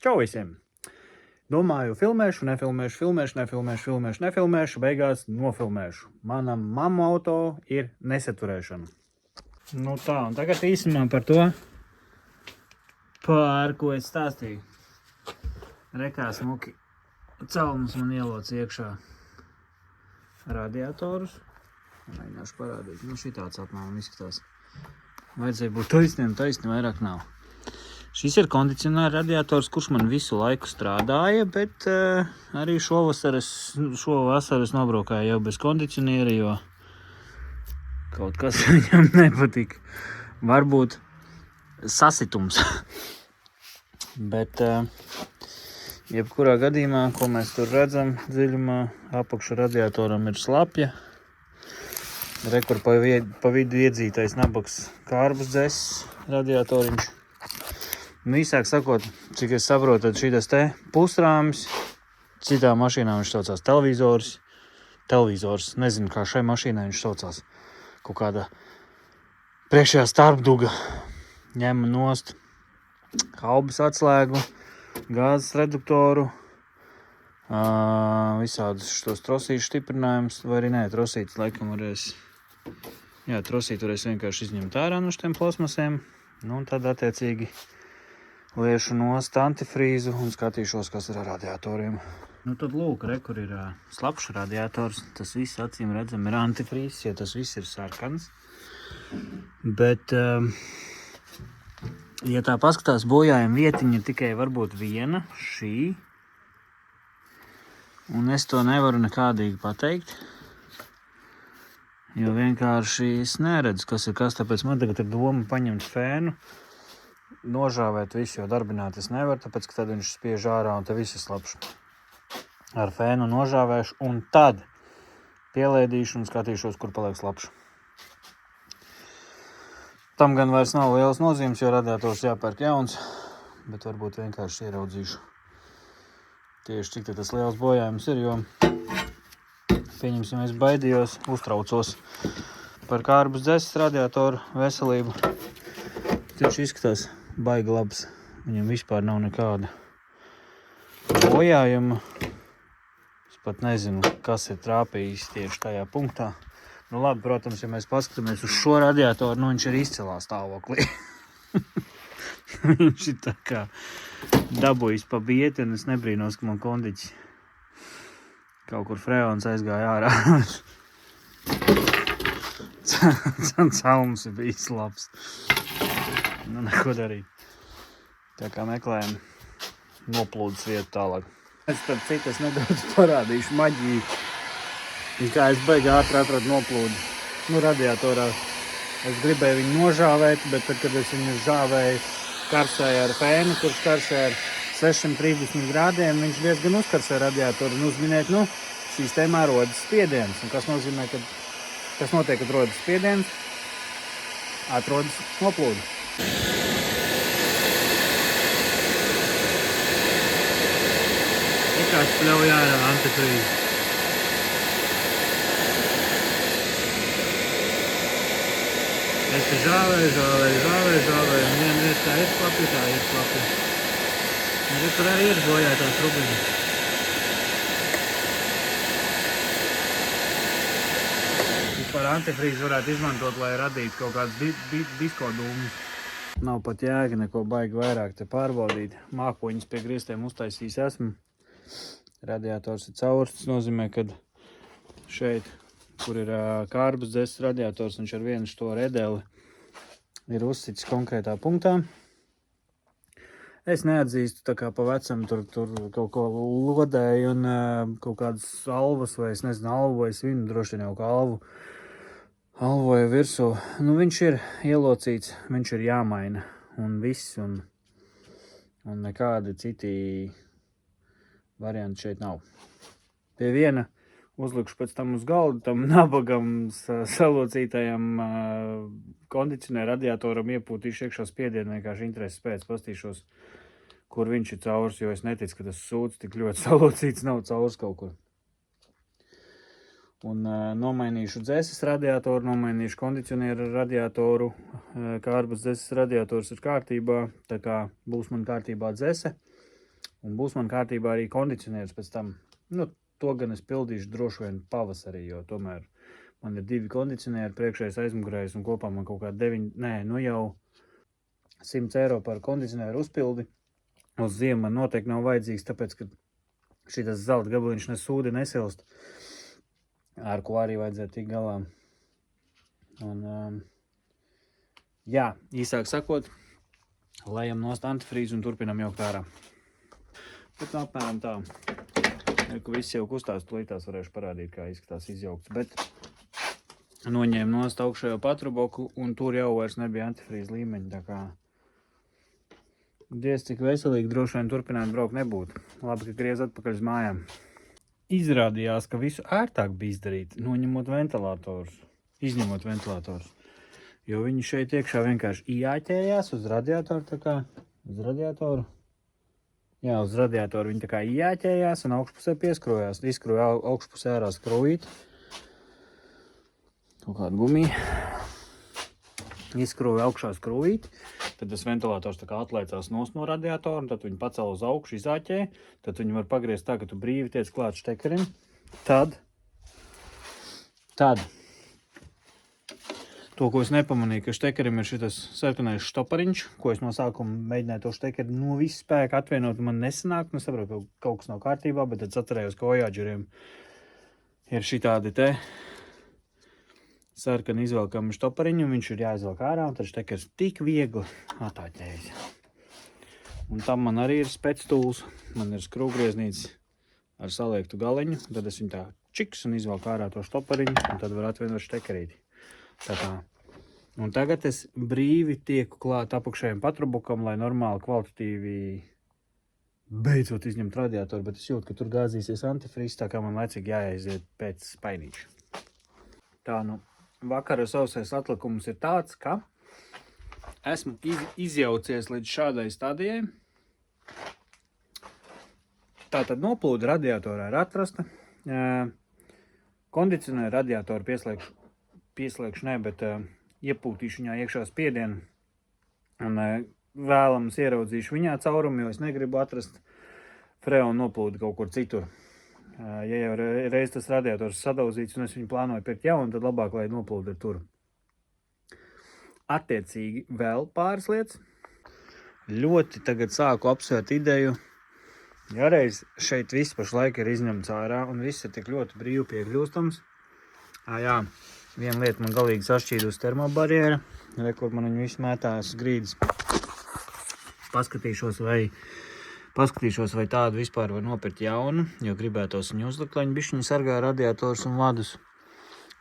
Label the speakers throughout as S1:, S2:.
S1: Čau visiem! Domāju, filmēšu, nefilmēšu, beigās nofilmēšu. Mana mammu auto ir nesaturēšana. Nu tā, un tagad īsumā par to, par ko es stāstīju. Rekā smuki celmus man ieloc iekšā radiatorus. Mēģināšu parādīt. Nu šitāds apmēram izskatās. Vajadzēja būt taisni vairāk nav. Šis ir kondicionēra radiators, kurš man visu laiku strādāja, bet arī šovasar es nobraukāju jau bez kondicioniera, jo kaut kas viņam nepatika. Varbūt sasitums. Bet jebkurā gadījumā, ko mēs tur redzam dziļumā, apakšu radiatoram ir slapja. Rekur pa vidu iedzītais nabaks kārbas dzess radiatoriņš. Īsāk sakot, cik es saprotu, tad šitas te pusrāmis, citā mašīnā viņš saucās televizors, nezinu, kā šai mašīnai viņš saucās, kaut kāda priekšējā starpduga, ņem nost haubas atslēgu, gāzes reduktoru, visādus šos trosīšu stiprinājumus, vai arī nē, trosītas laikam varēs, jā, trosīt varēs vienkārši izņemt ārā no šiem plasmasiem, nu un tad attiecīgi liešu nost antifrīzu un skatīšos, kas ir ar radiatoriem. Nu tad lūk, kur ir slapšs radiators. Tas viss acīm redzam ir antifrīzs, ja tas viss ir sarkans. Bet, ja tā paskatās, bojājuma vietiņa ir tikai varbūt viena, šī. Un es to nevaru nekādīgi pateikt. Jo vienkārši es neredzu, kas ir kas, tāpēc man tagad ir doma paņemt fēnu. Nožāvēt visu, jo darbināt es nevaru, tāpēc, ka tad viņš spiež ārā un te viss ir slapš. Ar fēnu nožāvēšu un tad pielēdīšu un skatīšos, kur paliek slapš. Tam gan vairs nav lielas nozīmes, jo radiators jāpērk jauns, bet varbūt vienkārši ieraudzīšu tieši cik tas liels bojājums ir, jo pieņemsim, es baidījos, uztraucos par kārbas dzesas radiatoru veselību. Viņš izskatās baigi labs. Viņam vispār nav nekāda bojājuma. Es pat nezinu, kas ir trāpījis tieši tajā punktā. Nu labi, protams, ja mēs paskatāmies uz šo radiatoru, nu viņš ir izcilā stāvoklī. Viņš ir tā kā dabūjis pa bieti, un es nebrīnos, ka man kondiķis kaut kur freons aizgāja ārā. Celms ir bijis labs. Nu, neko darīt. Tā kā meklējam noplūdes vietu tālāk. Es tad citas nedaudz parādīšu maģiju. Kā es baigi ātri atradu noplūdi. Nu, radiatorā. Es gribēju viņu nožāvēt, bet tad, kad es viņu žāvēju, karsēju ar fēnu, kurš karsēja ar 630 grādiem, viņš diezgan uzkarsēja radiatoru un uzminēt, nu, sistēmā rodas spiediens. Un kas nozīmē, kas notiek, kad rodas spiediens? Atrodas noplūdi. Tikās pļauj ārā antifrīzi. Es te žāvēju, un viena vietā ir klapja, tā ir klapja. Un tur arī ir bojātās trubiņas. Par antifrīzu varētu izmantot, lai radītu kaut kāds disko dūmus. Nav pat jēga neko baigi vairāk te pārbaudīt. Mākoņas pie griestiem uztaisījis esmu. Radiators ir caurs, tas nozīmē, ka šeit, kur ir kārbas dzesas radiators, viņš ar vienu šo redeli ir uzsits konkrētā punktā. Es neatzīstu tā kā pa vecam tur kaut ko lodēju un kaut kādas alvas vai es nezinu, alvu vai svinu, droši vien jau kā alvoja virsū. Nu, viņš ir ielocīts, viņš ir jāmaina un viss, un nekādi citi varianti šeit nav. Pie viena uzlikšu pēc tam uz galdu, tam nabagam salocītajam kondicionēra radiatoram iepūtīšu iekšā spiedienu, vienkārši intereses pēc pastīšos, kur viņš ir caurs, jo es neticu, ka tas sūds tik ļoti salocīts nav caurs kaut kur. Un nomainīšu dzesas radiatoru, nomainīšu kondicioniera radiatoru, kārbas dzesas radiators ir kārtībā, tā kā būs man kārtībā dzese. Un būs man kārtībā arī kondicionieris pēc tam. Nu, to gan es pildīšu droši vien pavasarī, jo tomēr man ir 2 kondicionieri, priekšējais aizmugurējais un kopā man kaut kā 9, jau 100 eiro par kondicionieru uzpildi. Uz ziemu man noteikti nav vajadzīgs, tāpēc, ka šitas zelta gabaliņš nesūdi nesilst, ar ko arī vajadzētu tikt galā. Un, jā, īsāk sakot, lejam nost antifrīzu un turpinam jaukt ārā. Bet apmēram tā, ka viss jau kustās, tulītās varēšu parādīt, kā izskatās izjaukts, bet noņēmu nost augšējo patruboku un tur jau vairs nebija antifrīza līmeņa, tā kā diez cik veselīgi droši vien turpināt braukt nebūtu. Labi, ka griez atpakaļ uz mājām. Izrādījās, ka visu ērtāk bija izdarīt, noņemot ventilatorus, izņemot ventilatorus. Jo viņi šeit iekšā vienkārši ieāķējās uz radiatoru, tā kā uz radiatoru. Jā, uz radiatoru viņi tā kā ieāķējās un augšpusē pieskrojās. Izskroja augšpusē ārā skrūvīt. Kaut kādu gumiju. Izskroja augšā skrūvīt. Tad tas ventilators tā kā atlaicās nost no radiatora, un tad viņi pacēla uz augšu, izāķē. Tad viņi var pagriezt tā, ka tu brīvi tiec klāt štekerim. Tad to, ko es nepamanīju, ka štekerim ir šitas sarkanais štopariņš, ko es no sākuma mēģināju to štekeri no visu spēku atvienot, man nesanāk, nu saprotu, ka kaut kas nav kārtībā, bet tad atcerējos, ka Voyageriem ir šitādi te sarkani izvelkami štopariņi, un viņš ir jāizvelk ārā, un tad štekers tik viegli atāķējas. Un tam man arī ir spectūls, man ir skrūvgrieznīts ar saliektu galiņu, tad es viņu tā čiks un izvelku ārā to štopariņu, un tad var atvienot štekerīti. Tā kā. Un tagad es brīvi tieku klāt apakšējiem patrubukam, lai normāli kvalitatīvi beidzot izņemt radiatoru, bet es jūtu, ka tur gāzīsies antifrīz, tā kā man laicīgi jāaiziet pēc spainīša. Tā, nu, vakara sausais atlikums ir tāds, ka esmu izjaucies līdz šādai stadijai. Tātad noplūda radiatorā ir atrasta. Kondicionēru radiatoru pieslēgšu ne, bet iepūtīšu viņā iekšā spiedienu un vēlams ieraudzīšu viņā caurumu, jo es negribu atrast freonu noplūdu kaut kur citur. Ja jau reiz tas radiators sadauzīts un es viņu plānoju pirkt jaunu, tad labāk, lai noplūda ir tur. Attiecīgi vēl pāris lietas. Ļoti tagad sāku apsvērt ideju. Ja reiz šeit viss pašlaik ir izņemts ārā un viss ir tik ļoti brīvi piekļūstams. Jā, viena lieta man galīgi sašķīdus termobarjera, kur man viņi visu mētās grīdas. Paskatīšos, vai tādu vispār var nopirkt jaunu, jo gribētos viņu uzlikt, lai viņi bišķiņi sargā radiators un vadus.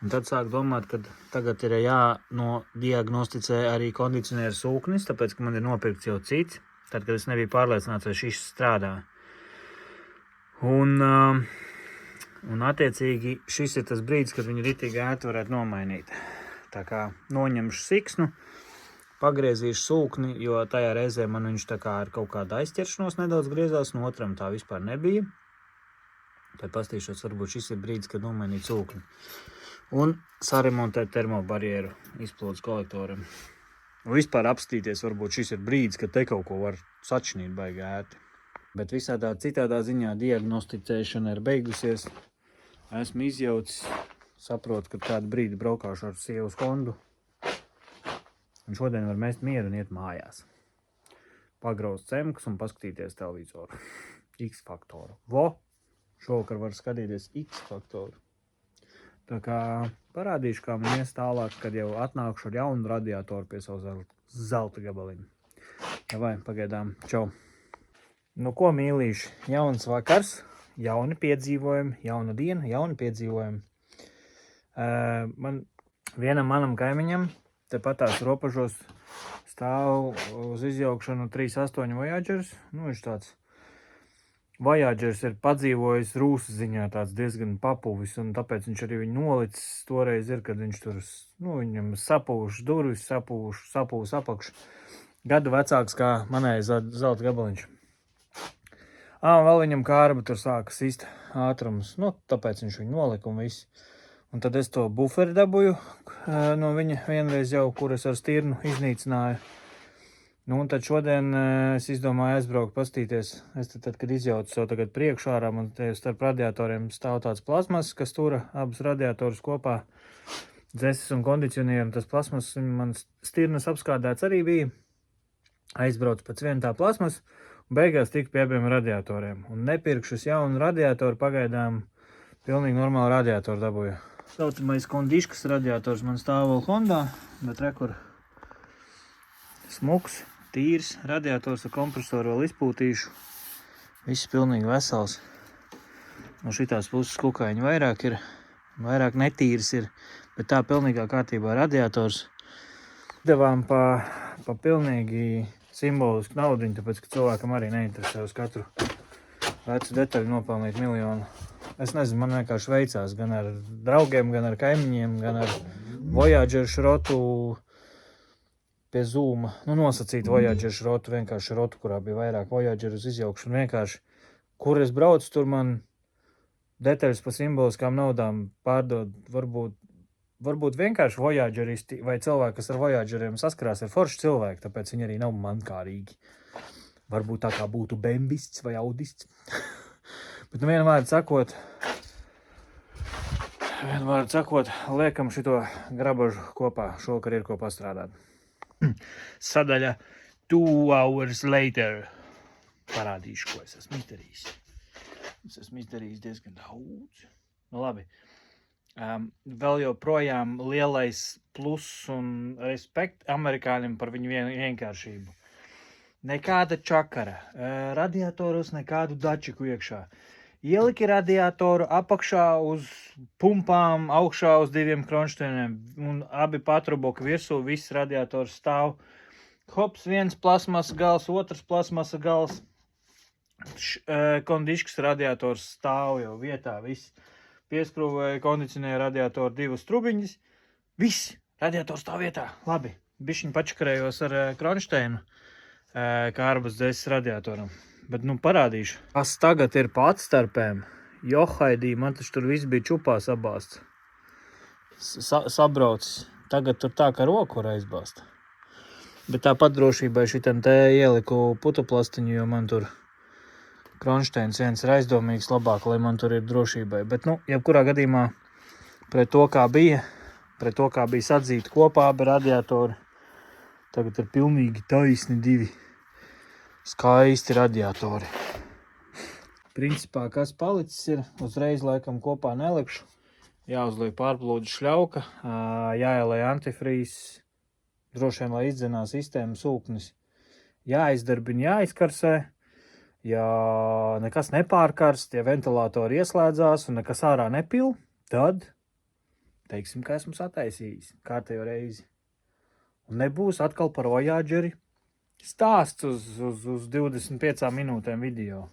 S1: Un tad sāk domāt, ka tagad ir jānodiagnosticē arī kondicionieru sūknis, tāpēc, ka man ir nopirkts jau cits, tad, kad es nebiju pārliecināts, vai šis strādā. Un attiecīgi šis ir tas brīdis, kad viņu ritīgi ērti varētu nomainīt. Tā kā noņemšu siksnu, pagriezīšu sūkni, jo tajā reizē man viņš tā kā ar kaut kādu aizķeršanos nedaudz griezās, no otram tā vispār nebija. Tad pastīšos, varbūt šis ir brīdis, kad nomainīt sūkni. Un saremontēt termobarjeru izplūdes kolektoram. Un vispār apstīties, varbūt šis ir brīdis, kad te kaut ko var sačinīt baigi ērti. Bet visādā citādā ziņā diagnosticēšana ir beigusies. Esmu izjaucis, saprotu, ka kādu brīdi braukāšu ar sievas Hondu. Un šodien var mest mieru un iet mājās. Pagraust cemkas un paskatīties televizoru. X-faktoru. Šovakar var skatīties X-faktoru. Tā kā parādīšu, kā man ies tālāk, kad jau atnākšu ar jaunu radiatoru pie savu zelta gabaliņu. Vai, pagaidām. Čau. Nu ko, mīlīši, jauns vakars, jauni piedzīvojumi, jauna diena, jauni piedzīvojumi. Vienam manam kaimiņam tepat tās robežos stāv uz izjaukšanu 3.8 Voyagers. Nu, viņš tāds Voyagers ir padzīvojis rūsas ziņā tāds diezgan papuvis, un tāpēc viņš arī viņu nolicis toreiz ir, kad viņš tur, nu, viņam sapūš durvis, sapūs apakš. Gadu vecāks kā manējais zelta gabaliņš. Vēl viņam kārba tur sāka sist ātrums, nu, tāpēc viņš viņu nolika un viss. Un tad es to buferi dabūju no viņa vienreiz jau, kur es ar stirnu iznīcināju. Nu, un tad šodien es izdomāju aizbraukt pastīties. Es tad, kad izjaucu sev tagad priekšu ārā, man te starp radiatoriem stāv tāds plasmas, kas tura abus radiatorus kopā. Dzeses un kondicionierim tas plasmas, man stirnas apskādēts arī bija. Aizbraucu pēc viena tā plasmas, un beigās tiku pie abiem radiatoriem. Un nepirkšus jaunu radiatoru, pagaidām pilnīgi normālu radiatoru dabūju. Saucamais kondiškas radiators man stāv vēl Hondā, bet rekur smuks, tīrs, radiators ar kompresoru vēl izpūtīšu. Viss pilnīgi vesels. No šitās puses kukaiņi vairāk ir, vairāk netīrs ir, bet tā pilnīgā kārtībā radiators. Devām pa pilnīgi simbolisku naudiņu, tāpēc, ka cilvēkam arī neinteresē uz katru vecu detaļu nopelnīt miljonu. Es nezinu, man vienkārši veicās gan ar draugiem, gan ar kaimiņiem, gan ar Voyager šrotu pie Zooma. Nu, nosacīt Voyager šrotu, vienkārši šrotu, kurā bija vairāk Voyager uz izjaukšanu. Vienkārši, kur es braucu, tur man detaļas pa simboliskām naudām pārdod varbūt vienkārši Voyageristi vai cilvēki, kas ar Voyageriem saskarās, ir forši cilvēki, tāpēc viņi arī nav mankārīgi. Varbūt tā kā būtu bembists vai audists. Bet nu vienvārdu sakot, liekam šito grabažu kopā, šokar ir ko pastrādāt. Sadaļa 2 hours later. Parādīšu, ko es esmu izdarījis. Es esmu izdarījis diezgan daudz. Nu labi. Vēl joprojām lielais plus un respekt amerikāņiem par viņu vienkāršību. Nekāda čakara. Radiatoros nekādu dačiku iekšā. Ieliki radiatoru apakšā uz pumpām, augšā uz 2 kronšteiniem un abi patruboki virsū, viss radiators stāv. Hops, viens plasmasa gals, otrs plasmasa gals. Kondiškas radiators stāv jau vietā, viss. Pieskrūvēja kondicionēja radiatoru 2 strubiņas. Viss, radiators stāv vietā. Labi, bišķiņ pačakarējos ar kronšteinu kārbas dzeses radiatoram. Bet nu parādīšu. Kas tagad ir pa atstarpēm? Johaidī, man taču tur viss bija čupā sabāsts. Sabraucis. Tagad tur tā, ka roku var aizbāzt. Bet tāpat drošībai šitam te ieliku putuplastiņu, jo man tur kronšteins viens ir aizdomīgs labāk, lai man tur ir drošībai. Bet nu, jebkurā gadījumā pret to, kā bija sadzīti kopā abi radiatori, tagad ir pilnīgi taisni 2 skaisti radiatori. Principā, kas palicis ir, uzreiz laikam kopā nelikšu. Jāuzliek pārplūdu šļauka, jāielai antifrīz, droši vien, lai izdzenās sistēmas ūknis. Jāizdarbina, jāizkarsē, ja nekas nepārkarst, ja ventilātori ieslēdzās un nekas ārā nepil, tad teiksim, ka esmu sataisījis kārtējo reizi. Un nebūs atkal par Voyageri stāsts uz 25 minūtēm video.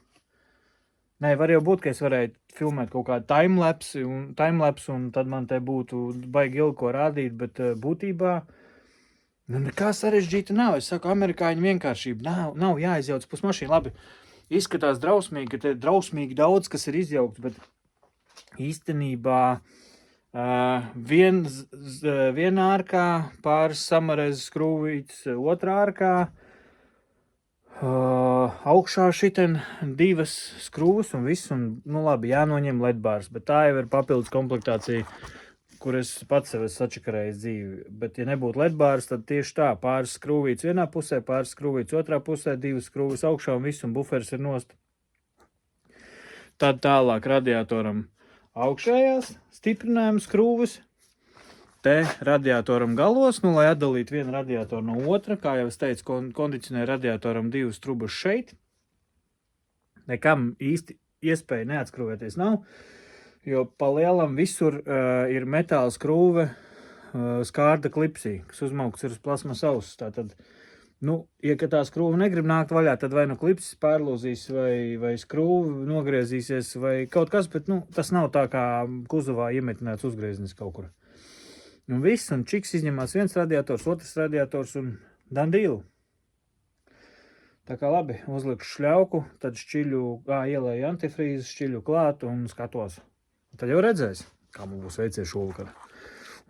S1: Nē, var jau būt, ka es varēju filmēt kaut kādu timelapsi un tad man te būtu baigi ilgi ko rādīt, bet būtībā nu nekā sarežģīta nav. Es saku, amerikāņu vienkāršība nav jāizjauc pus mašīnu. Labi, izskatās drausmīgi, ka te drausmīgi daudz, kas ir izjaukts, bet īstenībā vienā ārkā pāris samarēzes skrūvītes, otrā ārkā augšā šiten 2 skrūvas un viss, un nu labi, jānoņem ledbārs, bet tā jau ir papildus komplektācija, kur es pats sev sačakarējis dzīvi. Bet ja nebūtu ledbārs, tad tieši tā, pāris skrūvītes vienā pusē, pāris skrūvītes otrā pusē, 2 skrūvas augšā un viss, un buferis ir nost. Tad tālāk radiatoram augšējās stiprinājuma skrūvas, te radiatoram galos, nu, lai atdalītu vienu radiatoru no otra, kā jau es teicu, kondicionēja radiatoram 2 strubas šeit. Nekam īsti iespēja neatskrūvēties nav, jo pa lielam visur ir metāla skrūve skārda klipsī, kas uzmaukts ir uz plasmas auss. Tātad, nu, ja tā skrūve negrib nākt vaļā, tad vai nu klipsis pārlūzīs, vai skrūve nogriezīsies, vai kaut kas, bet nu, tas nav tā kā kuzovā iemetināts uzgrieznis kaut kur. Un viss, un čiks izņemās viens radiators, otrs radiators un dandīlu. Tā kā labi, uzliku šļauku, tad šķiļu, ielēju antifrīzu, šķiļu klāt un skatos. Tad jau redzēs, kā mums būs veicies šovakar.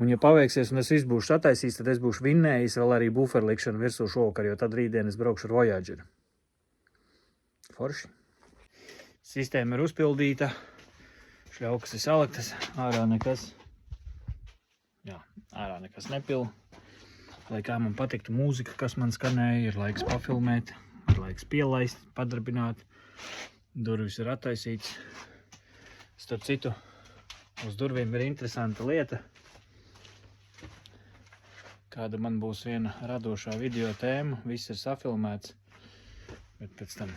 S1: Un, ja paveiksies un es visu būšu sataisījis, tad es būšu vinnējis vēl arī buferu likšanu virsū šovakar, jo tad rītdien es braukšu ar Voyageru. Forši. Sistēma ir uzpildīta. Šļaukas ir saliktas. Ārā nekas. Jā, ārā nekas nepil. Lai kā man patiktu mūzika, kas man skanēja, ir laiks pafilmēt, ir laiks pielaist, padarbināt. Durvis ir attaisīts. Starp citu, uz durvīm ir interesanta lieta. Kāda man būs viena radošā video tēma, viss ir safilmēts, bet pēc tam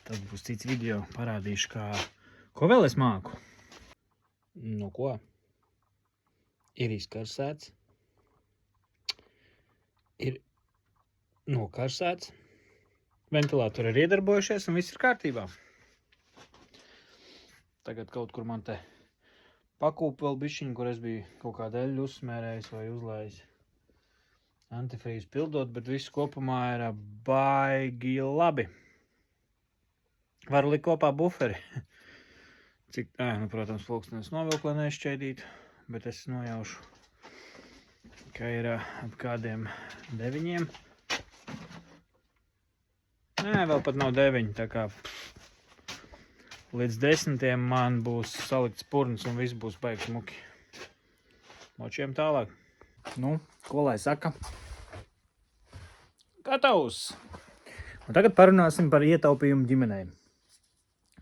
S1: tad būs cits video, parādīšu, ko vēl es māku. Nu ko? Ir izkarsēts, ir nokarsēts, ventilātori ir iedarbojušies un viss ir kārtībā. Tagad kaut kur man te pakūp vēl bišķiņu, kur es biju kaut kādu eļļu uzsmērējis vai uzlējis. Antifrīzu pildot, bet viss kopumā ir baigi labi. Varu likt kopā buferi. Cik, protams, pulkstenis novilku, lai nešķēdītu, bet es nojaušu, ka ir ap kādiem 9. Nē, vēl pat nav 9, tā kā līdz 10 man būs salikts purns un viss būs baigi smuki. Močiem tālāk. Nu, ko lai saka? Gatavs! Un tagad parunāsim par ietaupījumu ģimenei.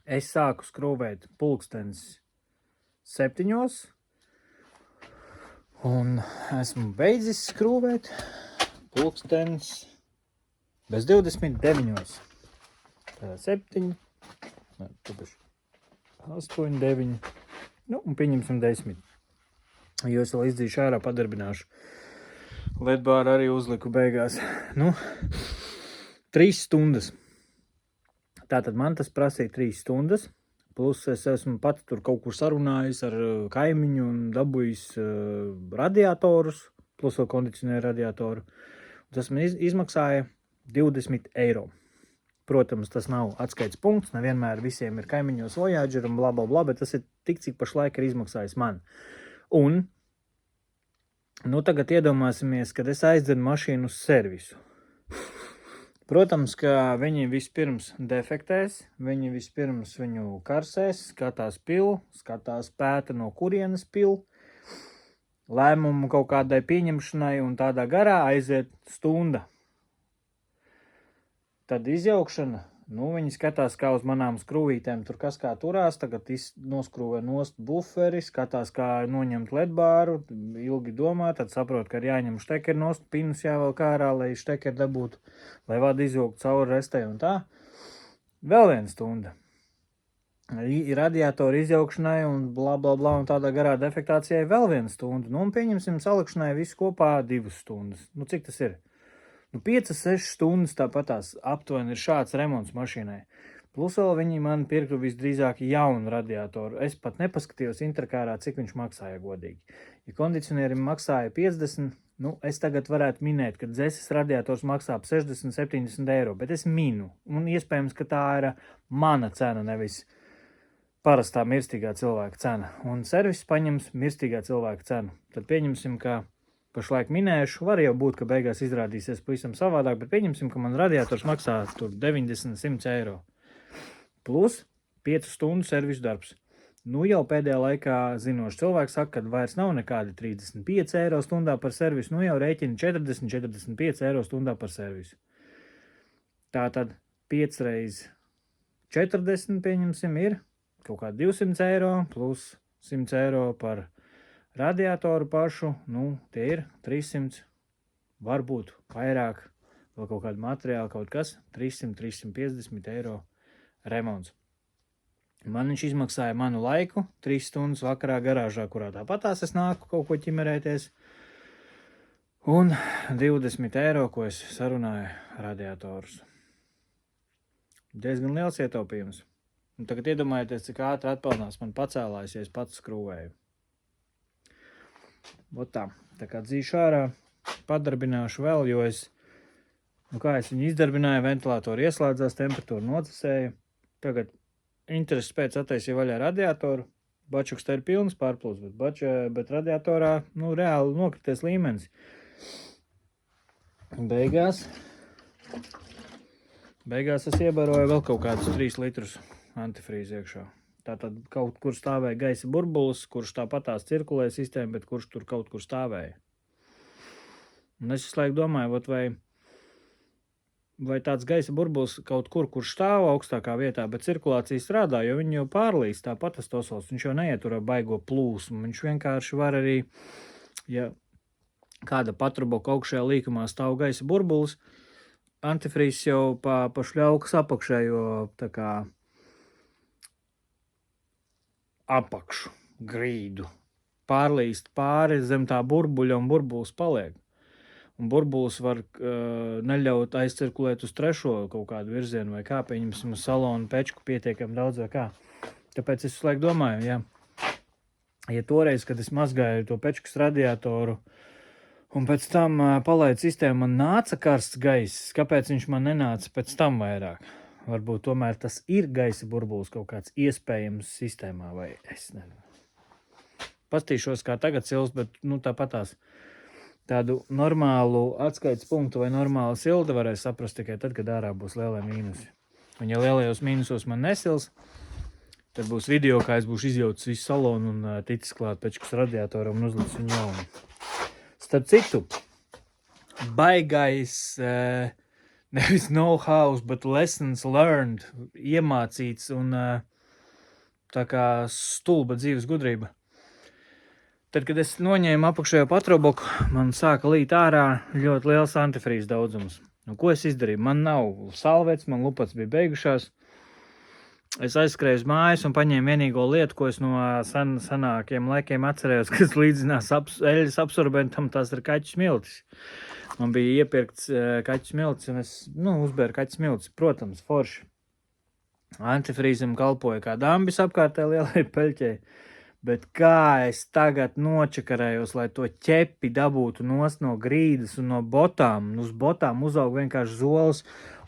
S1: Es sāku skrūvēt pulkstenis 7. Un esmu beidzis skrūvēt pulkstenis bez 29. Tātad 7, 8, 9, nu un pieņemsim 10. Jo es vēl izdzīšu ārā, padarbināšu. Ledbāru arī uzliku beigās. Nu, 3 stundas. Tātad man tas prasīja 3 stundas. Plus es esmu pats tur kaut kur sarunājis ar kaimiņu un dabūjis radiatorus. Plus vēl kondicionēru radiatoru. Tas man izmaksāja 20 eiro. Protams, tas nav atskaits punkts. Nevienmēr visiem ir kaimiņos Voyager un bla bla bla, bet tas ir tik, cik pašlaik ir izmaksājis man. Un, nu tagad iedomāsimies, kad es aizdzenu mašīnu uz servisu. Protams, ka viņi vispirms defektēs, viņi vispirms viņu karsēs, skatās pilu, skatās pēta no kurienes pilu, lēmumu kaut kādai pieņemšanai un tādā garā aiziet stunda. Tad izjaukšana. Nu, viņi skatās, kā uz manām skrūvītēm tur kas kā turās, tagad noskrūvē nost buferi, skatās, kā noņemt ledbāru, ilgi domā, tad saprot, ka ir jāņem štekeri nost, pinus jāvēl kārā, lai štekeri dabūtu, lai vada izjaukt cauri restē un tā. Vēl 1 stunda. Radiatoru izjaukšanai un bla bla bla un tādā garā defektācijai vēl 1 stunda. Nu, un pieņemsim salikšanai visu kopā 2 stundas. Nu, cik tas ir? 5-6 stundas tāpatās aptuveni ir šāds remonts mašīnai. Plus vēl viņi man pirktu visdrīzāk jaunu radiatoru. Es pat nepaskatījos interkārā, cik viņš maksāja godīgi. Ja kondicionierim maksāja 50, nu es tagad varētu minēt, ka dzeses radiators maksā 60-70 eiro, bet es minu. Un iespējams, ka tā ir mana cena, nevis parastā mirstīgā cilvēka cena. Un servis paņems mirstīgā cilvēka cenu. Tad pieņemsim, ka pašlaik minēšu, var jau būt, ka beigās izrādīsies pavisam savādāk, bet pieņemsim, ka man radiators maksā tur 90-100 eiro. Plus 5 stundu servisu darbs. Nu jau pēdējā laikā zinoši cilvēks saka, ka vairs nav nekādi 35 eiro stundā par servisu, nu jau rēķina 40-45 eiro stundā par servisu. Tātad 5 reiz 40 pieņemsim ir kaut kā 200 eiro plus 100 eiro par radiatoru pašu, nu, tie ir 300, varbūt vairāk, vēl kaut kādu materiālu, kaut kas, 300-350 eiro remonts. Man viņš izmaksāja manu laiku, 3 stundas vakarā garāžā, kurā tāpatās es nāku kaut ko ķimerēties, un 20 eiro, ko es sarunāju radiatorus. Diezgan liels ietaupījums. Un tagad iedomājieties, cik ātri atpelnās man pacēlājs, ja es pats skrūvēju. Tā kā dzīšu ārā, padarbināšu vēl, jo es, nu kā es viņu izdarbināju, ventilātori ieslēdzās, temperatūru nocasēju. Tagad intereses pēc attaisīju vaļā radiatoru, Bačuks te ir pilns pārplūs, bet radiatorā, nu, reāli nokrities līmenis. Beigās es iebaroju vēl kaut kādus 3 litrus antifrīzi iekšā. Tātad kaut kur stāvēja gaisa burbulis, kurš tāpatās cirkulēja sistēma, bet kurš tur kaut kur stāvēja. Un es visu laiku domāju, vai tāds gaisa burbulis kaut kur stāv augstākā vietā, bet cirkulācija strādā, jo viņi jau pārlīst tāpat tas tosols. Viņš jau neieturā baigo plūsmu. Viņš vienkārši var arī, ja kāda patruboka augšējā līkumā stāv gaisa burbulis, antifrīzs jau pa šļaukas apakšējo tā kā apakšu grīdu pārlīst pāri zem tā burbuļa un burbulis paliek. Un burbulis var neļaut aizcirkulēt uz trešo kaut kādu virzienu vai kā, pieņemsim uz salonu pečku pietiekam daudz vai kā. Tāpēc es visu laiku domāju, ja toreiz, kad es mazgāju to pečkas radiatoru un pēc tam palaidu sistēmu, man nāca karsts gaiss, kāpēc viņš man nenāca pēc tam vairāk? Varbūt tomēr tas ir gaisa burbulis kaut kāds iespējams sistēmā vai es nezinu. Pastīšos, kā tagad silst, bet tāpatās. Tādu normālu atskaites punktu vai normālu sildi varēs saprast tikai tad, kad ārā būs lielie mīnusi. Un ja lielajos mīnusos man nesils, tad būs video, kā es būšu izjaucis visu salonu un ticis klāt pečkas radiatoram un uzlicis viņu jaunu. Starp citu, baigais nevis know-how, bet lessons learned, iemācīts un tā kā stulba dzīves gudrība. Tad, kad es noņēmu apakšējo patroboku, man sāka līt ārā ļoti liels antifrīzes daudzums. Ko es izdarīju? Man nav salvets, man lupats bija beigušās. Es aizskrēju uz mājas un paņēmu vienīgo lietu, ko es no senākiem laikiem atcerējos, kas līdzinās eļas absorbentam, tās ir kaķu smiltis. Man bija iepirkts kaķu smiltis un es uzbēru kaķu smiltis. Protams, forši. Antifrīzam kalpoja kā dambis apkārtē lielai peļķei. Bet kā es tagad nočakarējos, lai to ķepi dabūtu nost no grīdas un no botām. Uz botām uzaug vienkārši zolas,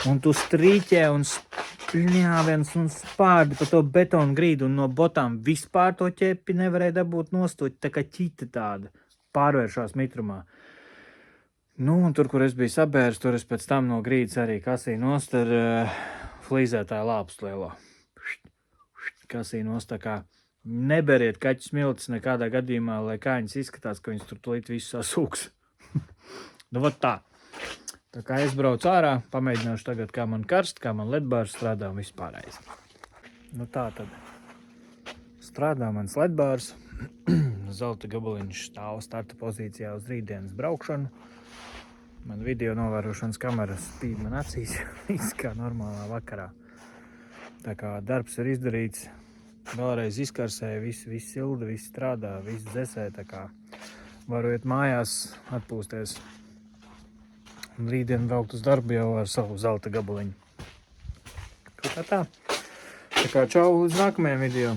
S1: un tu strīķē un spļņāviens un spārdi pa to betonu grīdu, un no botām vispār to ķepi nevarēja dabūt nostot, tā kā ķita tāda pārvēršās mitrumā. Un tur, kur es biju sabērs, tur es pēc tam no grīdas arī kasīju nost ar flīzētāju lāpstu lielo. Kasīju nost tā kā. Neberiet kaķu smiltis nekādā gadījumā, lai kā viņas izskatās, ka viņas tur tulīt visu sasūks. Vat tā. Tā kā es braucu ārā, pamēģināšu tagad, kā man karst, kā man ledbārs strādā un vispārējais. Tā tad strādā mans ledbārs. Zelta gabaliņš stāv starta pozīcijā uz rītdienas braukšanu. Man video novērošanas kameras spīd man acīs, kā normālā vakarā. Tā kā darbs ir izdarīts. Vēlreiz izkarsēja, viss silda, viss strādā, viss dzesē, tā kā varu iet mājās, atpūsties un rītdien braukt uz darbu jau ar savu zelta gabaliņu. Tā kā čau līdz nākamajam video.